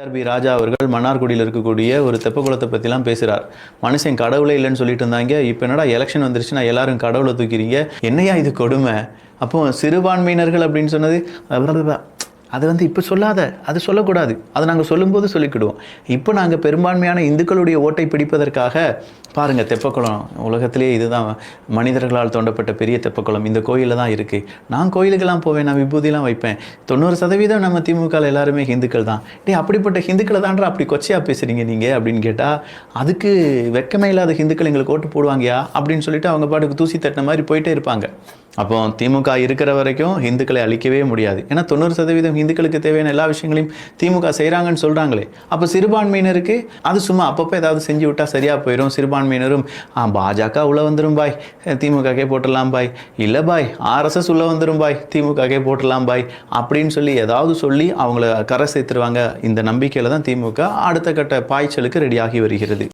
RB ராஜா அவர்கள் மன்னார்குடியில் இருக்கக்கூடிய ஒரு தெப்பக்குளத்தை பற்றிலாம் பேசுகிறார். மனுஷன் கடவுளே இல்லைன்னு சொல்லிட்டு இருந்தாங்க. இப்போ என்னடா எலெக்ஷன் வந்துருச்சுன்னா எல்லாரும் கடவுளை தூக்கிறீங்க, என்னையா இது கொடுமை? அப்போ சிறுபான்மையினர்கள் அப்படின்னு சொன்னது அது இப்போ சொல்லாத, அது சொல்லக்கூடாது. அதை நாங்கள் சொல்லும்போது சொல்லிக்கிடுவோம். இப்போ நாங்கள் பெரும்பான்மையான இந்துக்களுடைய ஓட்டை பிடிப்பதற்காக பாருங்கள், தெப்பக்குளம் உலகத்திலே இதுதான் மனிதர்களால் தோண்டப்பட்ட பெரிய தெப்பக்குளம் இந்த கோயிலில் தான் இருக்குது. நான் கோயிலுக்கெல்லாம் போவேன், நான் விபூதிலாம் வைப்பேன். 90% நம்ம திமுகவில் எல்லாருமே ஹிந்துக்கள் தான். அப்படிப்பட்ட ஹிந்துக்களை தான்றா அப்படி கொச்சையாக பேசுகிறீங்க நீங்கள் அப்படின்னு கேட்டால், அதுக்கு வெக்கமே இல்லாத ஹிந்துக்கள் எங்களுக்கு ஓட்டு போடுவாங்கயா அப்படின்னு சொல்லிட்டு அவங்க பாட்டுக்கு தூசி தட்டின மாதிரி போயிட்டே இருப்பாங்க. அப்போ திமுக இருக்கிற வரைக்கும் இந்துக்களை அழிக்கவே முடியாது. ஏன்னா 90% இந்துக்களுக்கு தேவையான எல்லா விஷயங்களையும் திமுக செய்கிறாங்கன்னு சொல்கிறாங்களே. அப்போ சிறுபான்மையினருக்கு அது சும்மா அப்பப்போ ஏதாவது செஞ்சு விட்டால் சரியாக போயிடும். சிறுபான்மையினரும் பாஜக உள்ளே வந்துடும் பாய், திமுகக்கே போட்டுடலாம் பாய், இல்லை பாய் ஆர்எஸ்எஸ் உள்ளே வந்துடும் பாய், திமுகக்கே போட்டுடலாம் பாய் அப்படின்னு சொல்லி ஏதாவது சொல்லி அவங்கள கரை சேர்த்துருவாங்க. இந்த நம்பிக்கையில் தான் திமுக அடுத்த கட்ட பாய்ச்சலுக்கு ரெடியாகி வருகிறது.